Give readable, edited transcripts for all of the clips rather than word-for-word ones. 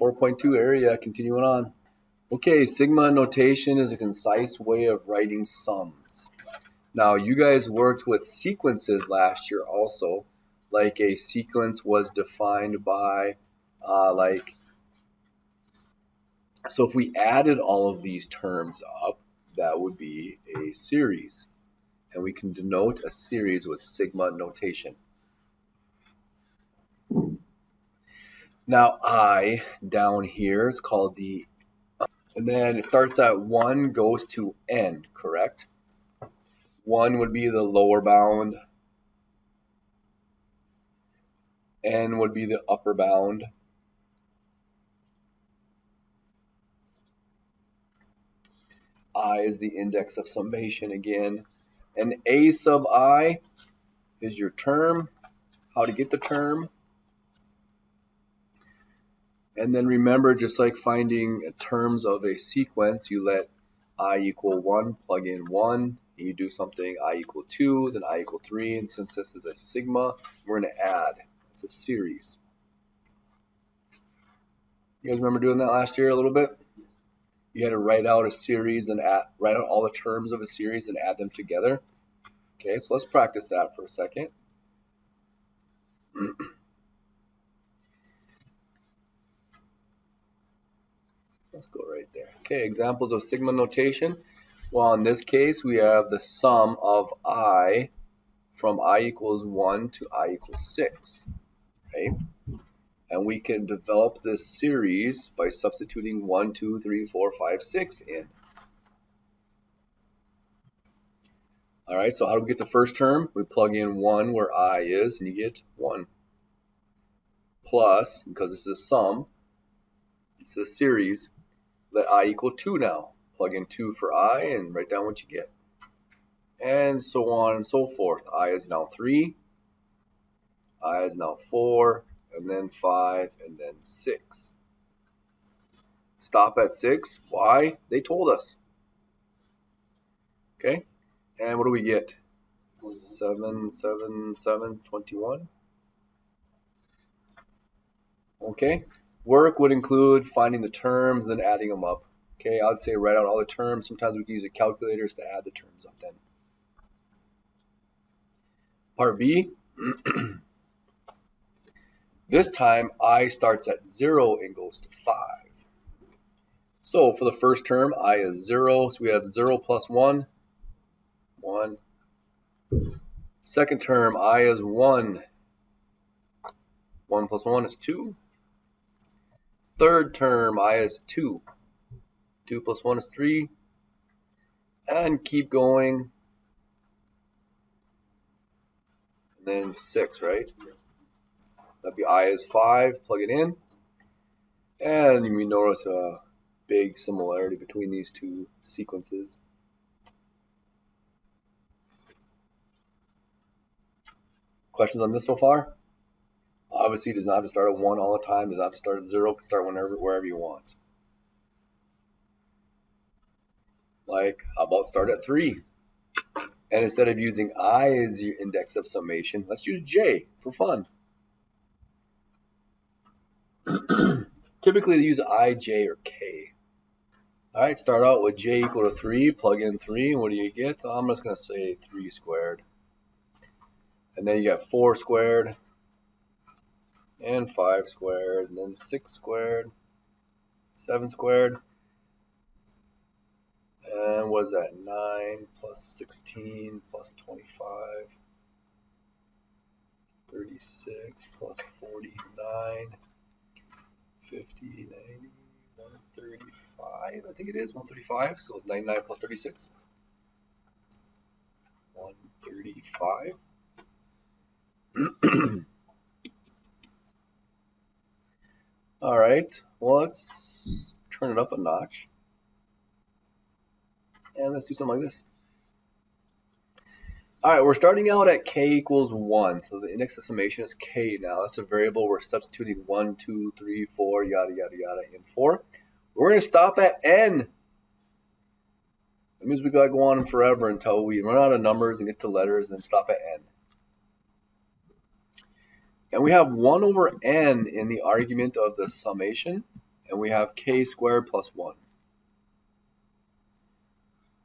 4.2 area, continuing on. Okay, sigma notation is a concise way of writing sums. Now, you guys worked with sequences last year also. Like a sequence was defined by, so if we added all of these terms up, that would be a series. And we can denote a series with sigma notation. Now, I down here is called the, and then it starts at 1, goes to n, correct? 1 would be the lower bound, n would be the upper bound, I is the index of summation again, and a sub I is your term, how to get the term. And then remember, just like finding terms of a sequence, you let I equal 1, plug in 1, you do something I equal 2, then I equal 3, and since this is a sigma, we're going to add. It's a series. You guys remember doing that last year a little bit? You had to write out a series and write out all the terms of a series and add them together. Okay, so let's practice that for a second. Let's go right there. Okay, examples of sigma notation. Well, in this case, we have the sum of I from I equals 1 to I equals 6, right? And we can develop this series by substituting 1, 2, 3, 4, 5, 6 in. All right, so how do we get the first term? We plug in 1 where I is, and you get 1. Plus, because this is a sum, it's a series, let I equal 2 now. Plug in 2 for I and write down what you get. And so on and so forth. I is now 3. I is now 4. And then 5. And then 6. Stop at 6. Why? They told us. Okay. And what do we get? 7, 7, 7, 21. Okay. Work would include finding the terms, then adding them up. Okay, I would say write out all the terms. Sometimes we can use a calculator to add the terms up then. Part B. This time, I starts at 0 and goes to 5. So for the first term, I is 0. So we have 0 plus 1, 1. Second term, I is 1. 1 plus 1 is 2. Third term, I is 2. 2 plus 1 is 3. And keep going. And then 6, right? That'd be I is 5. Plug it in. And you may notice a big similarity between these two sequences. Questions on this so far? Obviously, it does not have to start at 1 all the time. It does not have to start at 0. It can start wherever you want. Like, how about start at 3? And instead of using I as your index of summation, let's use J for fun. Typically, they use I, J, or K. All right, start out with J equal to 3. Plug in 3. And what do you get? I'm just going to say 3 squared. And then you got 4 squared. And 5 squared. And then 6 squared. 7 squared. And what is that? 9 plus 16 plus 25. 36 plus 49. 50, 90, 135. I think it is 135. So it's 99 plus 36. 135. All right. Well, let's turn it up a notch. And let's do something like this. All right, we're starting out at k equals 1. So the index of summation is k now. That's a variable. We're substituting 1, 2, 3, 4, yada, yada, yada in 4. We're going to stop at n. That means we got to go on forever until we run out of numbers and get to letters and then stop at n. And we have 1 over n in the argument of the summation. and we have k squared plus 1.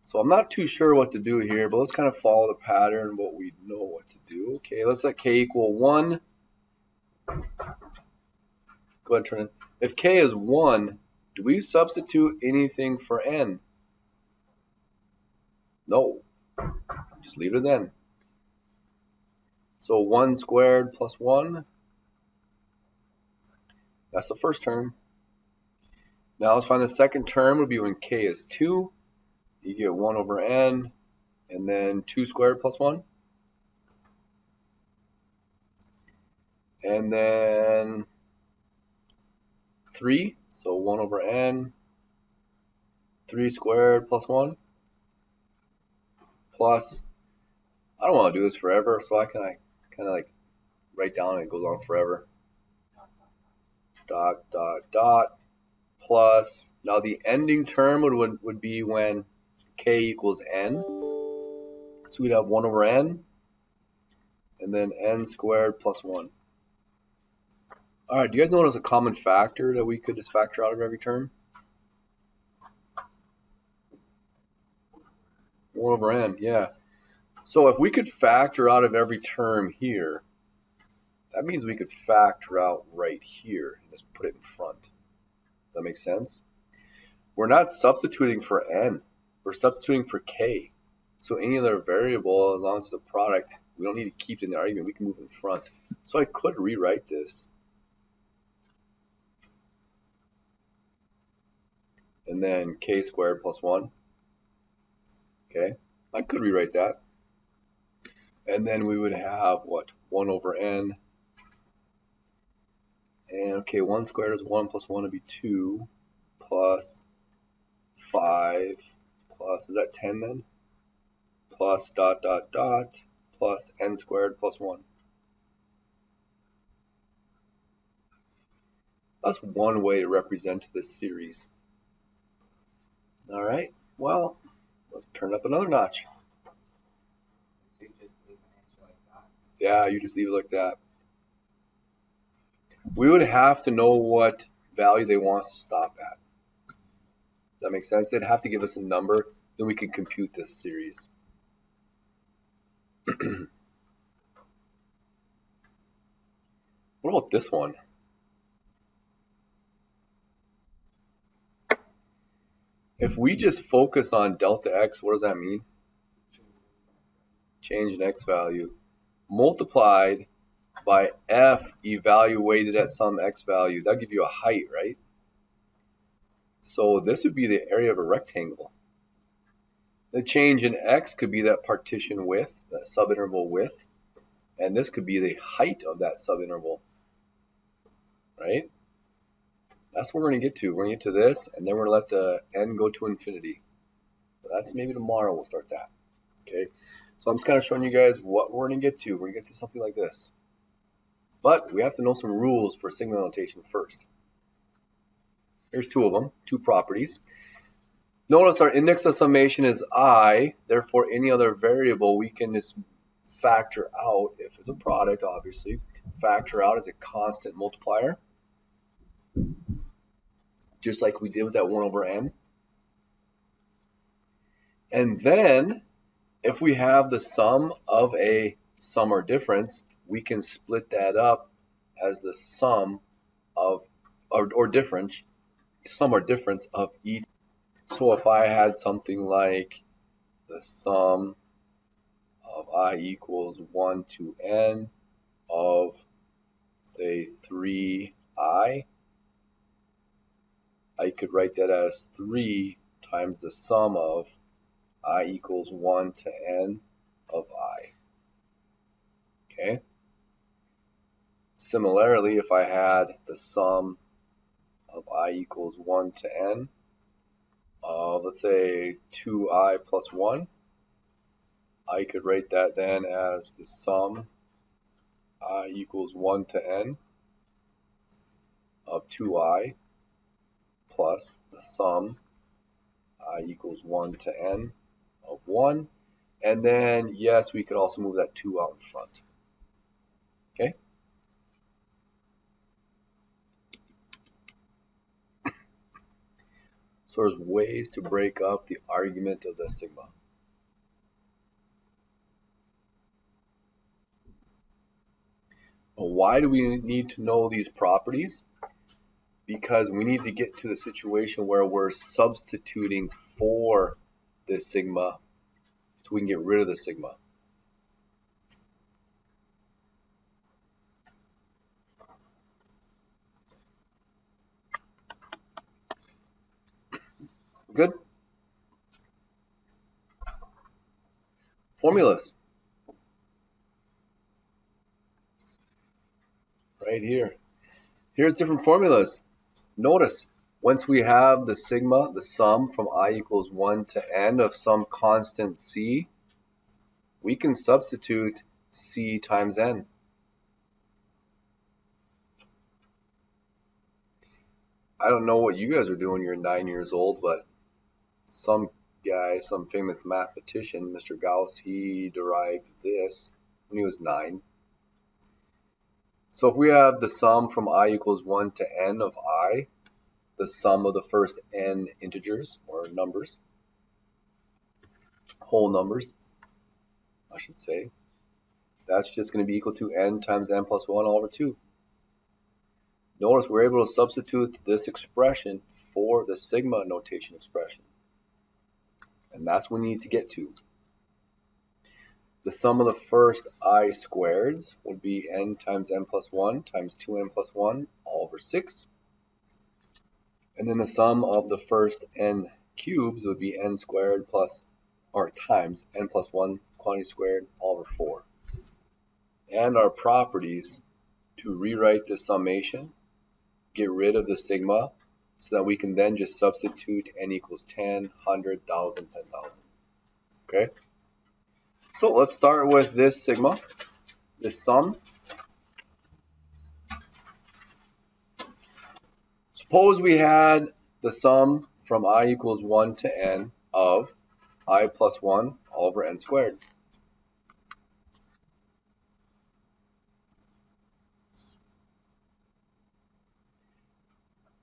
So I'm not too sure what to do here, but let's kind of follow the pattern, what we know what to do. Okay, let's let k equal 1. Go ahead and turn it. If k is 1, do we substitute anything for n? No. Just leave it as n. So 1 squared plus 1. That's the first term. Now let's find the second term would be when k is 2. You get 1 over n, and then 2 squared plus 1. And then 3, so 1 over n, 3 squared plus 1. Plus, I don't want to do this forever, so I kind of like write down and it goes on forever. Dot, dot, dot, plus, now the ending term would be when k equals n. So we'd have 1 over n, and then n squared plus 1. All right, do you guys notice a common factor that we could just factor out of every term? 1 over n, yeah. So if we could factor out of every term here, that means we could factor out right here and just put it in front. Does that make sense? We're not substituting for n. We're substituting for k. So any other variable, as long as it's a product, we don't need to keep it in the argument. We can move it in front. So I could rewrite this. And then k squared plus 1. Okay, I could rewrite that. And then we would have, what, 1 over n. And, okay, 1 squared is 1 plus 1 would be 2 plus 5 plus, is that 10 then? Plus dot, dot, dot, plus n squared plus 1. That's one way to represent this series. All right, well, let's turn up another notch. You just leave an answer like that. Yeah, you just leave it like that. We would have to know what value they want us to stop at. That makes sense? They'd have to give us a number, then we can compute this series. What about this one? If we just focus on delta x, what does that mean? Change in x value multiplied by f evaluated at some x value. That'll give you a height, right? So this would be the area of a rectangle. The change in x could be that partition width, that subinterval width, and this could be the height of that subinterval, right? That's what we're going to get to. We're going to get to this, and then we're going to let the n go to infinity. So that's maybe tomorrow we'll start that, okay? So I'm just kind of showing you guys what we're going to get to. We're going to get to something like this. But we have to know some rules for signal notation first. Here's two of them, two properties. Notice our index of summation is I, therefore any other variable we can just factor out, if it's a product obviously, factor out as a constant multiplier, just like we did with that 1 over n. And then if we have the sum of a sum or difference, we can split that up as the sum of, or difference, sum or difference of each. So if I had something like the sum of I equals 1 to n of, say, 3i, I could write that as 3 times the sum of I equals 1 to n of I. Okay? Similarly, if I had the sum of I equals 1 to n of, let's say, 2i plus 1, I could write that then as the sum I equals 1 to n of 2i plus the sum I equals 1 to n of 1. And then, yes, we could also move that 2 out in front. Okay? So there's ways to break up the argument of the sigma. Why do we need to know these properties? Because we need to get to the situation where we're substituting for this sigma so we can get rid of the sigma. Good? Formulas. Right here. Here's different formulas. Notice, once we have the sigma, the sum from I equals 1 to n of some constant c, we can substitute c times n. I don't know what you guys are doing when you're 9 years old, but some guy, some famous mathematician, Mr. Gauss, he derived this when he was 9. So if we have the sum from I equals 1 to n of I, the sum of the first n integers, or numbers, whole numbers, I should say, that's just going to be equal to n times n plus 1 all over 2. Notice we're able to substitute this expression for the sigma notation expression. And that's what we need to get to. The sum of the first I squareds would be n times n plus 1 times 2n plus 1 all over 6. And then the sum of the first n cubes would be n squared plus, or times n plus 1 quantity squared all over 4. And our properties to rewrite the summation, get rid of the sigma, so that we can then just substitute n equals 10, 100, 1,000, 10,000. Okay? So let's start with this sigma, this sum. Suppose we had the sum from I equals 1 to n of I plus 1 all over n squared.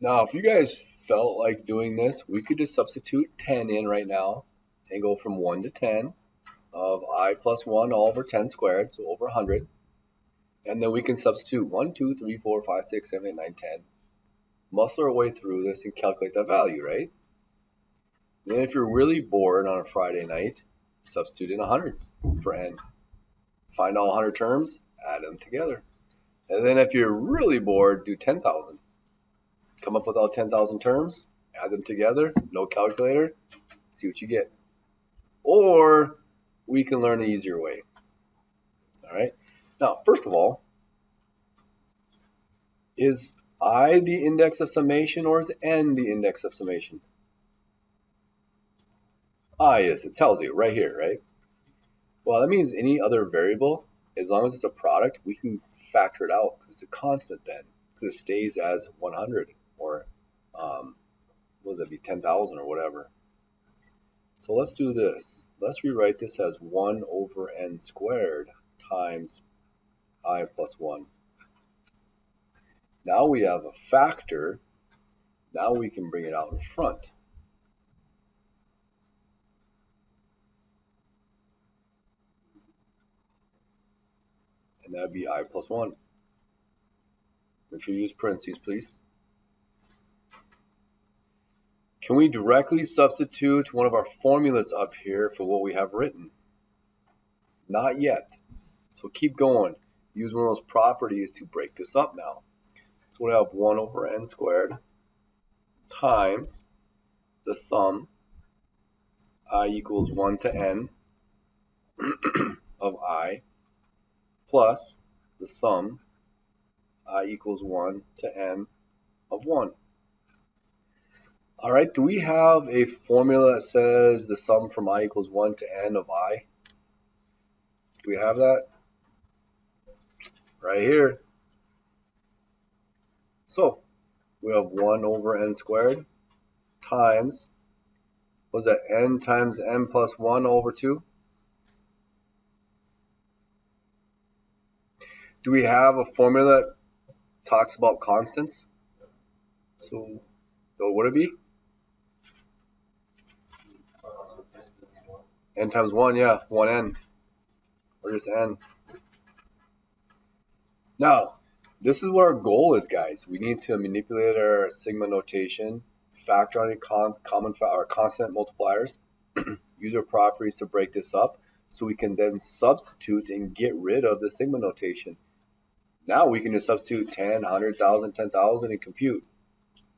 Now, if you guys felt like doing this, we could just substitute 10 in right now and go from 1 to 10 of I plus 1 all over 10 squared, so over 100. And then we can substitute 1, 2, 3, 4, 5, 6, 7, 8, 9, 10. Muscle our way through this and calculate that value, right? Then if you're really bored on a Friday night, substitute in 100 for n. Find all 100 terms, add them together. And then if you're really bored, do 10,000. Come up with all 10,000 terms, add them together, no calculator, see what you get. Or we can learn an easier way. All right. Now, first of all, is I the index of summation or is n the index of summation? I is. It tells you right here, right? Well, that means any other variable, as long as it's a product, we can factor it out because it's a constant then, because it stays as 100 or what does that be, 10,000 or whatever. So let's do this. Let's rewrite this as 1 over n squared times I plus 1. Now we have a factor. Now we can bring it out in front. And that would be I plus 1. Make sure you use parentheses, please. Can we directly substitute one of our formulas up here for what we have written? Not yet. So keep going. Use one of those properties to break this up now. So we have 1 over n squared times the sum I equals 1 to n of I plus the sum I equals 1 to n of 1. All right, do we have a formula that says the sum from I equals 1 to n of I? Do we have that? Right here. So we have 1 over n squared times, was that n times n plus 1 over 2? Do we have a formula that talks about constants? So what would it be? N times 1, yeah, 1n. Or just n. Now, this is what our goal is, guys. We need to manipulate our sigma notation, factor on common or constant multipliers, use our properties to break this up, so we can then substitute and get rid of the sigma notation. Now we can just substitute 10, 100,000, 10,000 and compute.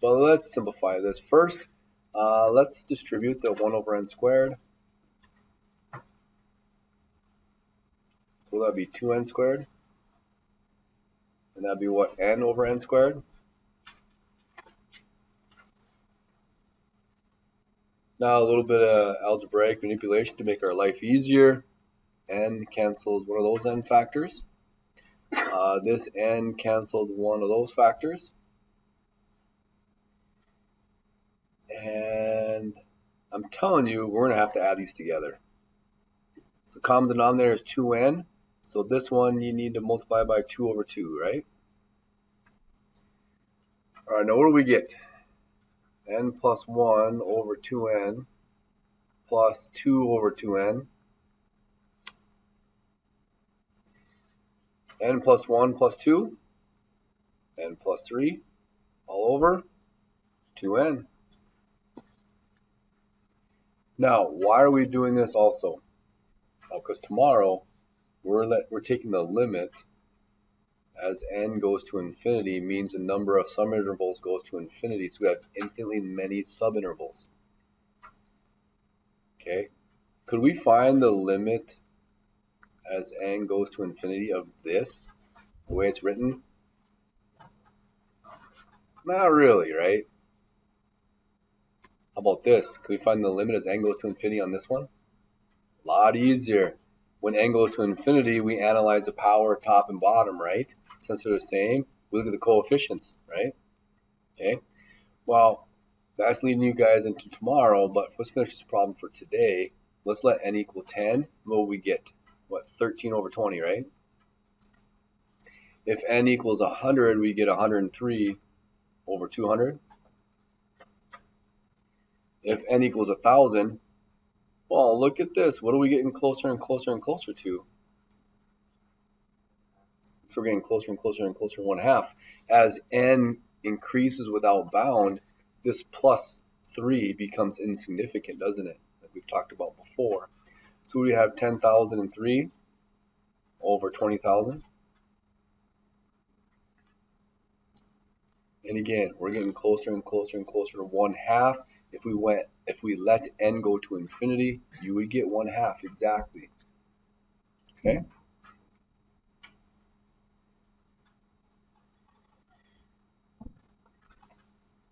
But let's simplify this. First, let's distribute the 1 over n squared. So that'd be 2n squared. And that'd be what? N over n squared. Now a little bit of algebraic manipulation to make our life easier. N cancels one of those n factors. This n canceled one of those factors. And I'm telling you, we're going to have to add these together. So common denominator is 2n. So this one you need to multiply by 2 over 2, right? All right, now what do we get? N plus 1 over 2n plus 2 over 2n. N plus 1 plus 2. N plus 3 all over 2n. Now, why are we doing this also? Well, because tomorrow we're taking the limit as n goes to infinity means the number of subintervals goes to infinity. So we have infinitely many subintervals. Okay. Could we find the limit as n goes to infinity of this, the way it's written? Not really, right? How about this? Can we find the limit as n goes to infinity on this one? A lot easier. When n goes to infinity, we analyze the power top and bottom, right? Since they're the same, we look at the coefficients, right? Okay. Well, that's leading you guys into tomorrow, but let's finish this problem for today. Let's let n equal 10. What will we get? What, 13 over 20, right? If n equals 100, we get 103 over 200. If n equals 1,000, well, look at this. What are we getting closer and closer and closer to? So we're getting closer and closer and closer to 1/2. As n increases without bound, this plus 3 becomes insignificant, doesn't it? Like we've talked about before. So we have 10,003 over 20,000. And again, we're getting closer and closer and closer to 1/2. If we let n go to infinity, you would get 1/2 exactly. Okay?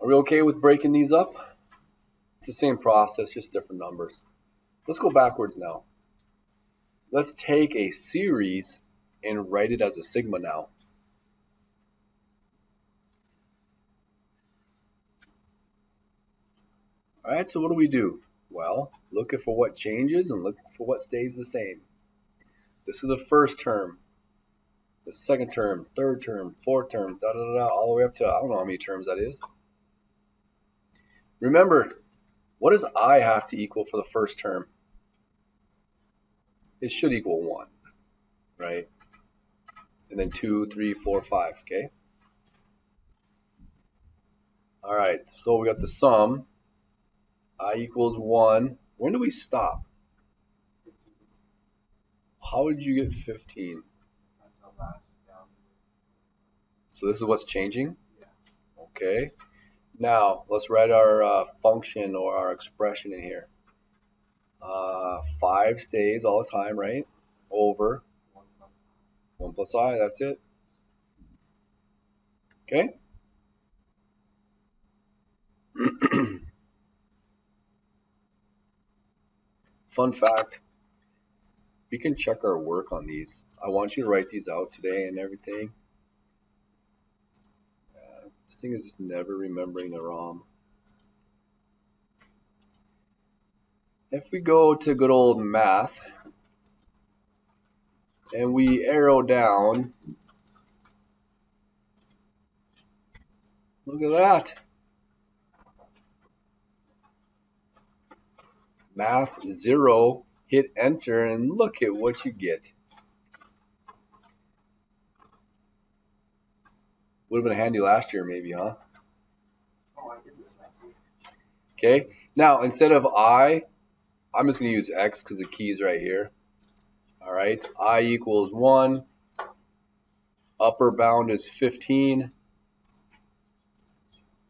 Are we okay with breaking these up? It's the same process, just different numbers. Let's go backwards now. Let's take a series and write it as a sigma now. All right, so what do we do? Well, look for what changes and look for what stays the same. This is the first term, the second term, third term, fourth term, all the way up to, I don't know how many terms that is. Remember, what does I have to equal for the first term? It should equal 1, right? And then 2, 3, 4, 5, okay? All right, so we got the sum. I equals 1. When do we stop? How would you get 15? So this is what's changing? Okay. Now, let's write our function or our expression in here. 5 stays all the time, right? Over 1 plus I, that's it. Okay? Fun fact, we can check our work on these. I want you to write these out today and everything. This thing is just never remembering the ROM. If we go to good old math and we arrow down, look at that. Math 0 Hit enter and look at what you get. Would have been handy last year maybe, huh? Oh, I did this last year. Okay, now instead of I, I'm just going to use X because the key is right here. All right, I equals 1. Upper bound is 15.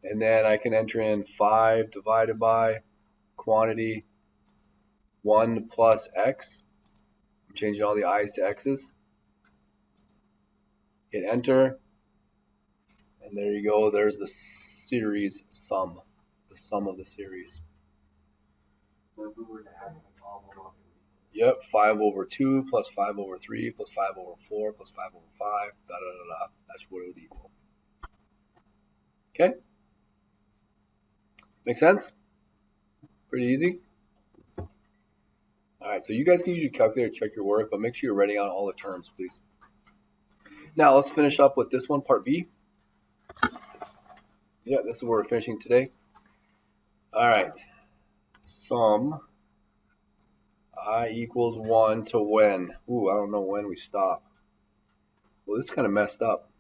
And then I can enter in 5 divided by quantity 1 plus X. I'm changing all the I's to X's. Hit enter. And there you go. There's the series sum. The sum of the series. So if we were to add like all of them up, Yep, 5 over 2 plus 5 over 3 plus 5 over 4 plus 5 over 5, da da da da. That's what it would equal. Okay? Make sense? Pretty easy. All right, so you guys can use your calculator to check your work, but make sure you're writing out all the terms, please. Now, let's finish up with this one, part B. Yeah, this is where we're finishing today. All right. Sum I equals 1 to when? Ooh, I don't know when we stop. Well, this is kind of messed up.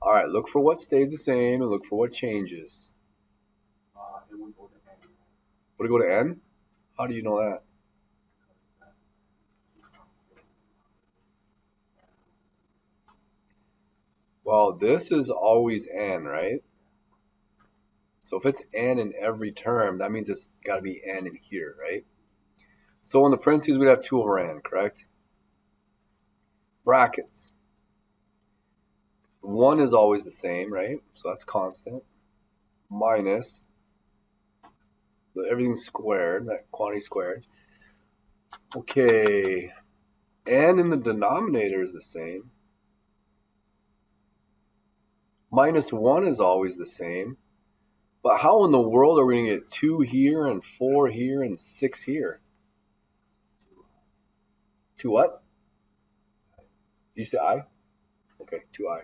All right, look for what stays the same and look for what changes. it would go to N. Would it go to N? How do you know that? Well, this is always N, right? So if it's N in every term, that means it's got to be N in here, right? So in the parentheses, we'd have 2 over N, correct? Brackets. 1 is always the same, right? So that's constant. Minus everything squared, that quantity squared. Okay, N in the denominator is the same. Minus 1 is always the same. But how in the world are we going to get 2 here and 4 here and 6 here? 2 what? You say I? Okay, 2I.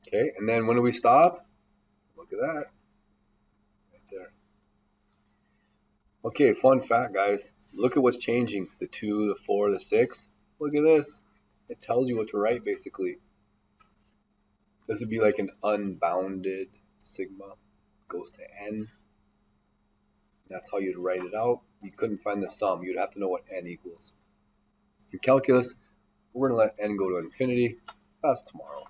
Okay, and then when do we stop? Look at that. Right there. Okay, fun fact, guys. Look at what's changing. The 2, the 4, the 6. Look at this. It tells you what to write, basically. This would be like an unbounded sigma. Goes to N. That's how you'd write it out. You couldn't find the sum. You'd have to know what N equals. In calculus, we're going to let N go to infinity. That's tomorrow.